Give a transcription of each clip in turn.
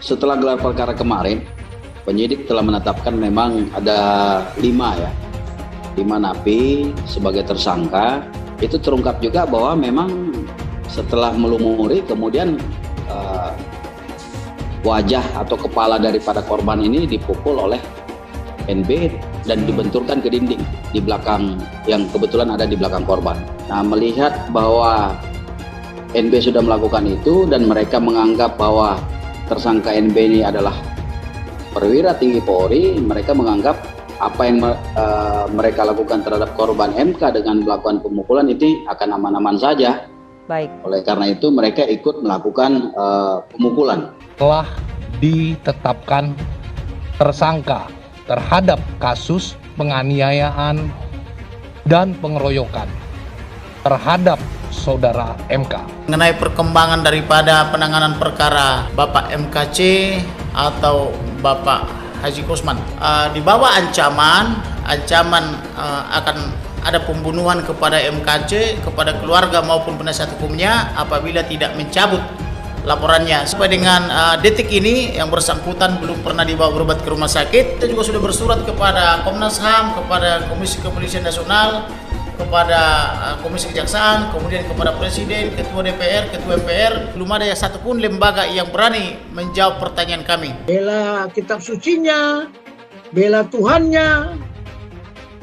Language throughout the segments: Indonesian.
Setelah gelar perkara kemarin, penyidik telah menetapkan memang ada 5 napi sebagai tersangka. Itu terungkap juga bahwa memang setelah melumuri kemudian wajah atau kepala daripada korban ini dipukul oleh NB dan dibenturkan ke dinding di belakang, yang kebetulan ada di belakang korban. Nah, melihat bahwa NB sudah melakukan itu dan mereka menganggap bahwa tersangka NB ini adalah perwira tinggi Polri, mereka menganggap apa yang mereka lakukan terhadap korban MK dengan melakukan pemukulan itu akan aman-aman saja. Baik. Oleh karena itu mereka ikut melakukan pemukulan. Telah ditetapkan tersangka terhadap kasus penganiayaan dan pengeroyokan terhadap saudara MK. Mengenai perkembangan daripada penanganan perkara Bapak MKC atau Bapak Haji Kusman, di bawah ancaman akan ada pembunuhan kepada MKC, kepada keluarga maupun penasihat hukumnya apabila tidak mencabut laporannya. Sampai dengan detik ini yang bersangkutan belum pernah dibawa berobat ke rumah sakit. Kita juga sudah bersurat kepada Komnas HAM, kepada Komisi Kepolisian Nasional, kepada Komisi Kejaksaan, kemudian kepada Presiden, Ketua DPR, Ketua MPR. Belum ada satupun lembaga yang berani menjawab pertanyaan kami. Bela kitab sucinya, bela Tuhannya,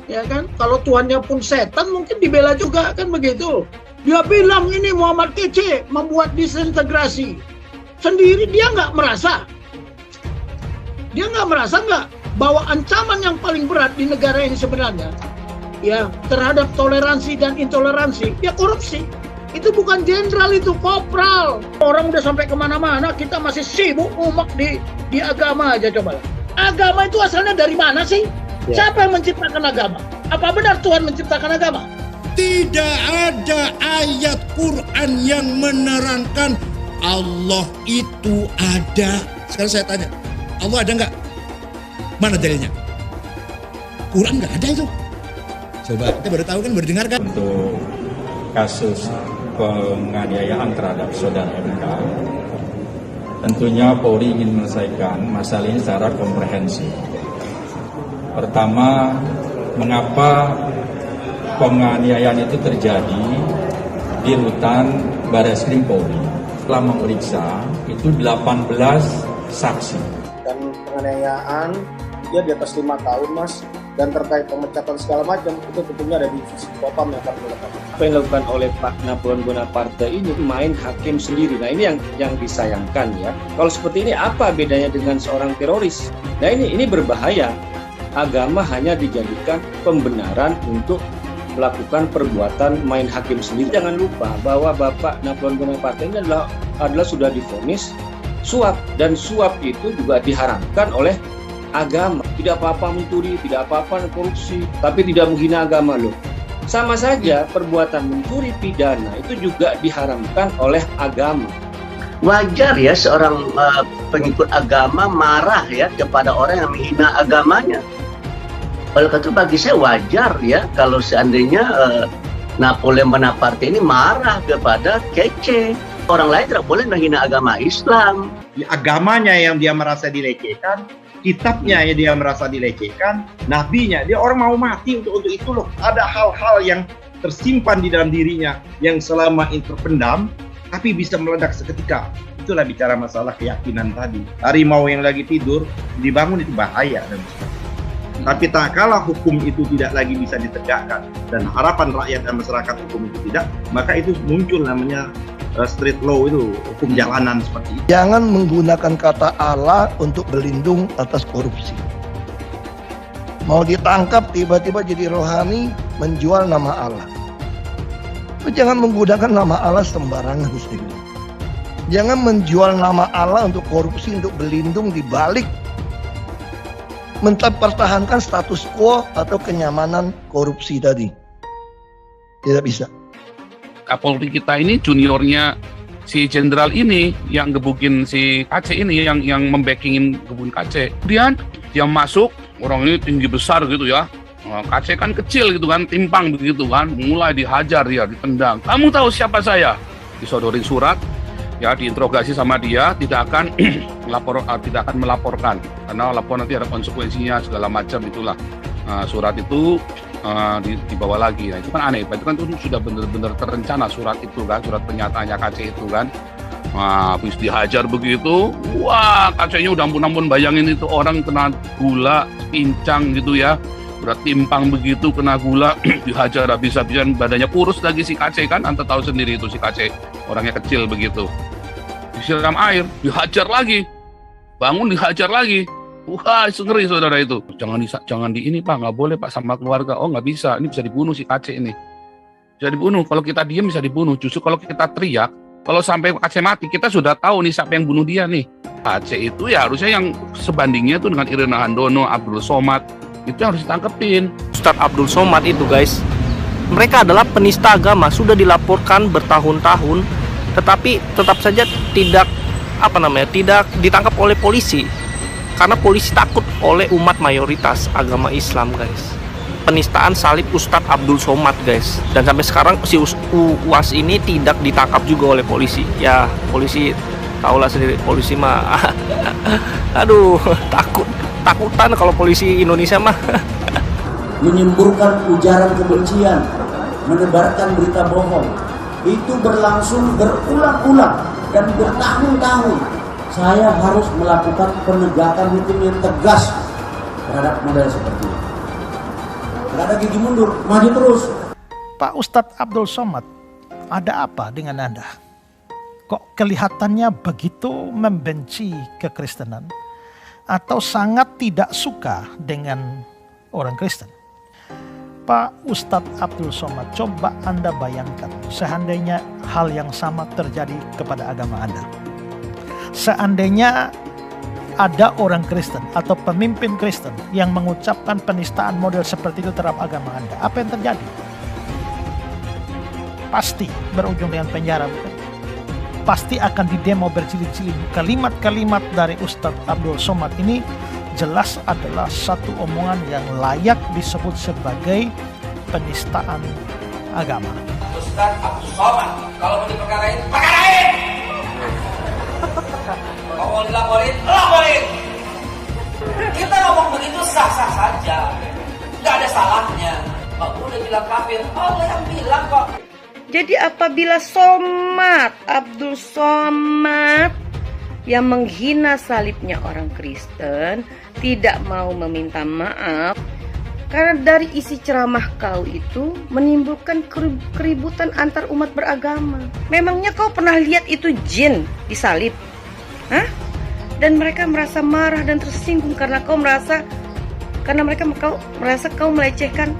ya kan? Kalau Tuhannya pun setan mungkin dibela juga, kan begitu. Dia bilang ini Muhammad Kece membuat disintegrasi. Sendiri dia nggak merasa. Dia nggak merasa bahwa ancaman yang paling berat di negara ini sebenarnya ya terhadap toleransi dan intoleransi ya korupsi. Itu bukan jenderal, itu kopral. Orang udah sampai kemana-mana, kita masih sibuk umak di agama aja. Coba lah. Agama itu asalnya dari mana sih? Ya. Siapa yang menciptakan agama? Apa benar Tuhan menciptakan agama? Tidak ada ayat Quran yang menerangkan Allah itu ada. Sekarang saya tanya, Allah ada nggak? Mana dalilnya? Quran nggak ada itu. Coba, kita baru tahu kan, baru dengar kan? Untuk kasus penganiayaan terhadap saudara MK, tentunya Polri ingin menyelesaikan masalah ini secara komprehensif. Pertama, mengapa penganiayaan itu terjadi di rutan Barreskrim Polri? Setelah memeriksa itu 18 saksi. Dan penganiayaan dia di atas 5 tahun, Mas. Dan terkait pemecatan segala macam itu tentunya ada di divisi Propam yang akan melakukan. Apa yang dilakukan oleh Pak Napoleon Bonaparte ini main hakim sendiri. Nah, ini yang disayangkan ya. Kalau seperti ini apa bedanya dengan seorang teroris? Nah, ini berbahaya. Agama hanya dijadikan pembenaran untuk melakukan perbuatan main hakim sendiri. Jangan lupa bahwa Bapak Napoleon Bonaparte ini adalah sudah divonis suap, dan suap itu juga diharamkan oleh agama. Tidak apa-apa mencuri, tidak apa-apa korupsi, tapi tidak menghina agama loh. Sama saja perbuatan mencuri pidana itu juga diharamkan oleh agama. Wajar ya seorang pengikut agama marah ya kepada orang yang menghina agamanya. Oleh karena itu bagi saya wajar ya kalau seandainya Napoleon Bonaparte ini marah kepada Kece. Orang lain tidak boleh menghina agama Islam. Agamanya yang dia merasa dilecehkan, kitabnya yang dia merasa dilecehkan, nabinya, dia orang mau mati untuk itu loh. Ada hal-hal yang tersimpan di dalam dirinya yang selama ini terpendam, tapi bisa meledak seketika. Itulah bicara masalah keyakinan tadi. Harimau yang lagi tidur, dibangun itu bahaya. Tapi tak kalah hukum itu tidak lagi bisa ditegakkan dan harapan rakyat dan masyarakat hukum itu tidak, maka itu muncul namanya street law, itu hukum jalanan seperti itu. Jangan menggunakan kata Allah untuk berlindung atas korupsi. Mau ditangkap tiba-tiba jadi rohani menjual nama Allah. Jangan menggunakan nama Allah sembarangan. Jangan menjual nama Allah untuk korupsi, untuk berlindung di balik mempertahankan status quo atau kenyamanan korupsi tadi. Tidak bisa. Kapolri kita ini juniornya si jenderal ini yang gebukin si KC ini, yang membackingin gebukin KC. Kemudian dia masuk, orang ini tinggi besar gitu ya. KC kan kecil gitu kan, timpang begitu kan. Mulai dihajar dia, ditendang. Kamu tahu siapa saya? Disodorin surat, ya diinterogasi sama dia, tidak akan melaporkan karena lapor nanti ada konsekuensinya segala macam itulah. Surat itu dibawa lagi. Nah, itu kan aneh. Itu kan itu sudah benar-benar terencana surat itu kan, surat pernyataannya KC itu kan. Habis dihajar begitu, wah KC-nya udah ampun-ampun, bayangin itu orang kena gula, pincang gitu ya. Udah timpang begitu, kena gula, dihajar habis-habisan, badannya kurus lagi si KC kan, Anda tahu sendiri itu si KC, orangnya kecil begitu. Disiram air, dihajar lagi, bangun dihajar lagi. Wah, ngeri saudara itu. Jangan di ini Pak, nggak boleh Pak sama keluarga. Oh nggak bisa, ini bisa dibunuh si KC ini. Bisa dibunuh, kalau kita diam bisa dibunuh. Justru kalau kita teriak, kalau sampai KC mati, kita sudah tahu nih siapa yang bunuh dia nih. KC itu ya harusnya yang sebandingnya itu dengan Irena Handono, Abdul Somad, itu yang harus ditangkepin. Ustadz Abdul Somad itu guys, mereka adalah penista agama, sudah dilaporkan bertahun-tahun, tetapi tetap saja tidak ditangkap oleh polisi, karena polisi takut oleh umat mayoritas agama Islam guys. Penistaan salib Ustadz Abdul Somad guys, dan sampai sekarang si UAS ini tidak ditangkap juga oleh polisi. Ya polisi tahulah sendiri, polisi mah aduh takutan kalau polisi Indonesia mah. Menyemburkan ujaran kebencian, menebarkan berita bohong, itu berlangsung berulang-ulang dan bertahun-tahun. Saya harus melakukan penegakan hukum yang tegas terhadap model seperti ini. Tidak ada gigi mundur, maju terus. Pak Ustadz Abdul Somad, ada apa dengan Anda? Kok kelihatannya begitu membenci kekristenan atau sangat tidak suka dengan orang Kristen? Pak Ustadz Abdul Somad, coba Anda bayangkan seandainya hal yang sama terjadi kepada agama Anda. Seandainya ada orang Kristen atau pemimpin Kristen yang mengucapkan penistaan model seperti itu terhadap agama Anda, apa yang terjadi? Pasti berujung dengan penjara, bukan? Pasti akan didemo berjilid-jilid. Kalimat-kalimat dari Ustadz Abdul Somad ini jelas adalah satu omongan yang layak disebut sebagai penistaan agama. Ustadz Abdul Somad, kalau mau diperkarain, perkarain! Kalau mau dilaporin, laporin! Kita ngomong begitu sah-sah saja, nggak ada salahnya. Aku udah bilang kafir, Allah yang bilang kok. Jadi apabila Abdul Somad yang menghina salibnya orang Kristen tidak mau meminta maaf, karena dari isi ceramah kau itu menimbulkan keributan antar umat beragama. Memangnya kau pernah lihat itu jin disalib? Hah? Dan mereka merasa marah dan tersinggung karena kau merasa kau melecehkan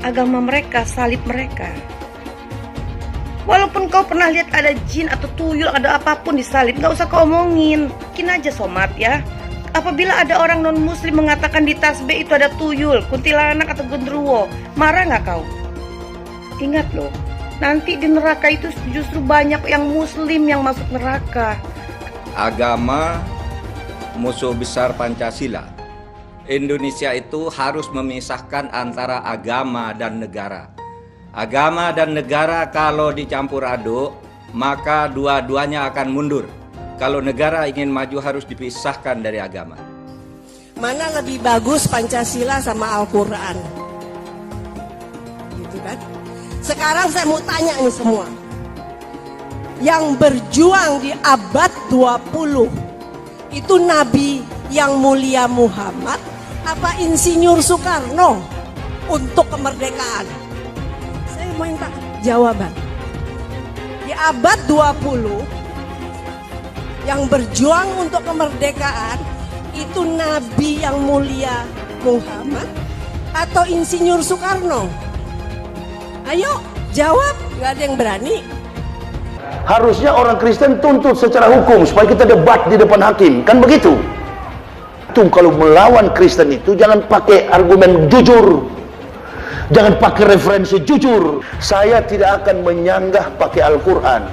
agama mereka, salib mereka. Walaupun kau pernah lihat ada jin atau tuyul, ada apapun di salib, gak usah kau omongin. Mungkin aja Somad ya. Apabila ada orang non-muslim mengatakan di tasbih itu ada tuyul, kuntilanak atau genderuwo, marah gak kau? Ingat loh, nanti di neraka itu justru banyak yang muslim yang masuk neraka. Agama musuh besar Pancasila. Indonesia itu harus memisahkan antara agama dan negara. Agama dan negara kalau dicampur aduk, maka dua-duanya akan mundur. Kalau negara ingin maju harus dipisahkan dari agama. Mana lebih bagus Pancasila sama Al-Quran? Gitu kan? Sekarang saya mau tanya nih semua. Yang berjuang di abad 20 itu Nabi yang mulia Muhammad apa Insinyur Soekarno untuk kemerdekaan? Mau minta jawaban. Di abad 20 yang berjuang untuk kemerdekaan itu Nabi yang mulia Muhammad atau Insinyur Soekarno? Ayo jawab, gak ada yang berani. Harusnya orang Kristen tuntut secara hukum supaya kita debat di depan hakim, kan begitu? Kalau melawan Kristen itu jangan pakai argumen jujur. Jangan pakai referensi jujur. Saya tidak akan menyanggah pakai Al-Quran.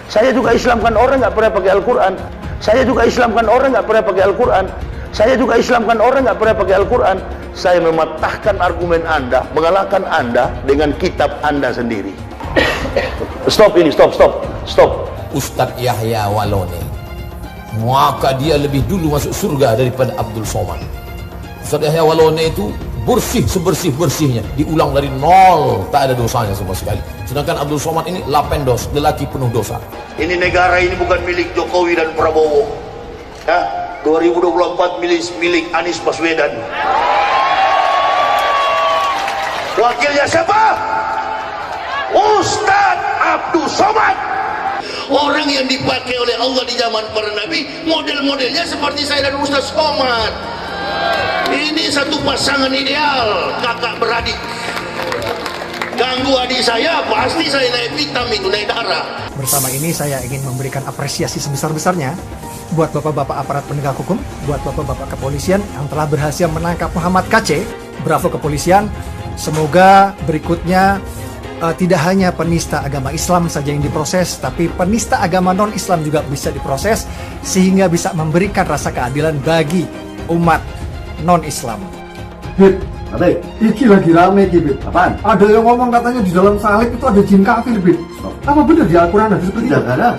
Saya juga Islamkan orang nggak pernah pakai Al-Quran. Saya juga Islamkan orang nggak pernah pakai Al-Quran. Saya juga Islamkan orang nggak pernah pakai Al-Quran. Saya mematahkan argumen Anda, mengalahkan Anda dengan kitab Anda sendiri. Stop ini, stop. Ustadz Yahya Walone, maka dia lebih dulu masuk surga daripada Abdul Somad. Ustadz Yahya Walone itu bersih sebersih-bersihnya, diulang dari nol, tak ada dosanya sama sekali. Sedangkan Abdul Somad ini lapendos, lelaki penuh dosa. Ini negara ini bukan milik Jokowi dan Prabowo. Ya, 2024 milik Anies Baswedan. Wakilnya siapa? Ustadz Abdul Somad. Orang yang dipakai oleh Allah di zaman para nabi, model-modelnya seperti saya dan Ustadz Somad. Ini satu pasangan ideal, kakak beradik. Ganggu adik saya, pasti saya naik vitamin, naik darah. Bersama ini saya ingin memberikan apresiasi sebesar-besarnya buat bapak-bapak aparat penegak hukum, buat bapak-bapak kepolisian yang telah berhasil menangkap Muhammad KC. Bravo kepolisian. Semoga berikutnya tidak hanya penista agama Islam saja yang diproses, tapi penista agama non-Islam juga bisa diproses, sehingga bisa memberikan rasa keadilan bagi umat non-Islam. Bit, iki lagi rame Bit. Apaan? Ada yang ngomong katanya di dalam salib itu ada jin kafir, Bit. Apa benar di Al-Quran ada seperti itu? Tidak ada.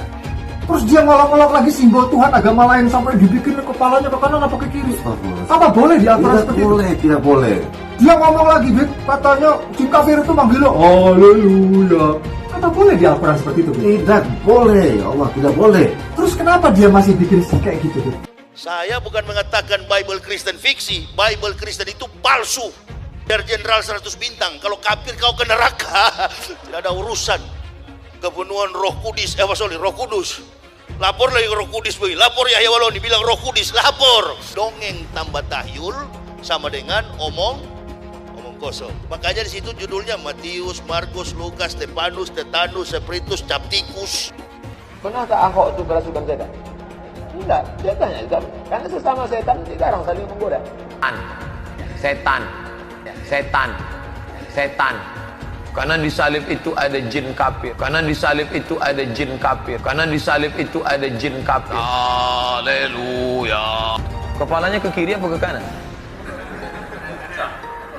Terus dia ngolok-ngolok lagi simbol Tuhan agama lain sampai dibikin kepalanya ke kanan apa ke kiri. Apa boleh di Al-Quran seperti itu? Tidak boleh. Dia ngomong lagi, Bit, katanya jin kafir itu manggil lo, haleluya. Apa boleh di Al-Quran seperti itu, Bit? Tidak boleh, ya Allah, tidak boleh. Terus kenapa dia masih bikin kayak gitu, Bit? Saya bukan mengatakan Bible Kristen fiksi. Bible Kristen itu palsu. Biar jenderal 100 bintang. Kalau kafir kau ke neraka. Tidak ada urusan. Kepenuhan Roh Kudus. Roh Kudus. Lapor lagi Roh Kudus. Lapor Yahya Waloni bilang Roh Kudus. Lapor. Dongeng tambah tahyul sama dengan omong kosong. Makanya di situ judulnya Matius, Markus, Lukas, Stefanus, Tetanus, Spiritus, Captikus. Pernah tak Ahok itu kerasukan setan? Tidak, dia tanya juga. Karena sesama setan dilarang saling menggoda. Setan. Karena di salib itu ada jin kafir. Karena di salib itu ada jin kafir. Karena di salib itu ada jin kafir. Haleluya. Kepalanya ke kiri apa ke kanan?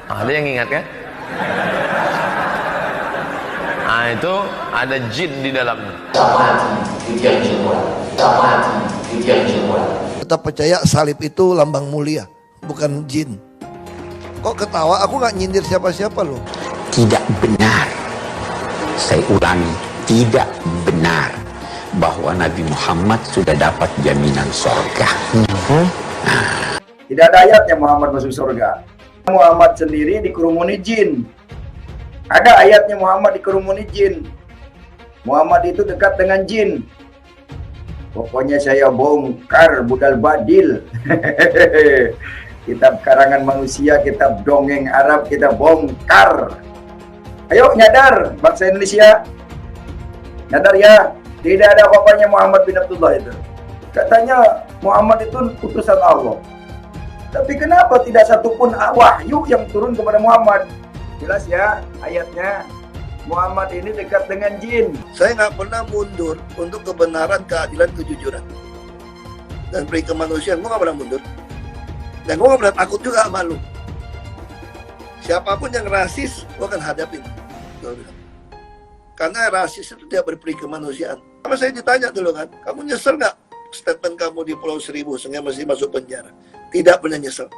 Ada yang ingat kan? Nah itu ada jin di dalamnya. Kita percaya salib itu lambang mulia, bukan jin. Kok ketawa? Aku nggak nyindir siapa-siapa loh. Tidak benar. Saya ulangi, tidak benar bahwa Nabi Muhammad sudah dapat jaminan surga. Tidak ada ayatnya Muhammad masuk surga. Muhammad sendiri dikerumuni jin. Ada ayatnya Muhammad dikerumuni jin. Muhammad itu dekat dengan jin. Pokoknya saya bongkar budal badil. Kitab karangan manusia, kitab dongeng Arab kita bongkar. Ayo nyadar bangsa Indonesia. Nyadar ya, tidak ada apa-apanya Muhammad bin Abdullah itu. Katanya Muhammad itu utusan Allah. Tapi kenapa tidak satupun wahyu yang turun kepada Muhammad? Jelas ya ayatnya. Muhammad ini dekat dengan jin. Saya nggak pernah mundur untuk kebenaran, keadilan, kejujuran, dan peri kemanusiaan. Gue nggak pernah mundur. Dan gue nggak pernah takut juga sama lu. Siapapun yang rasis, gue akan hadapin. Karena rasis itu dia berperi kemanusiaan. Sama saya ditanya dulu kan, kamu nyesel nggak statement kamu di Pulau Seribu sehingga masih masuk penjara? Tidak pernah nyesel.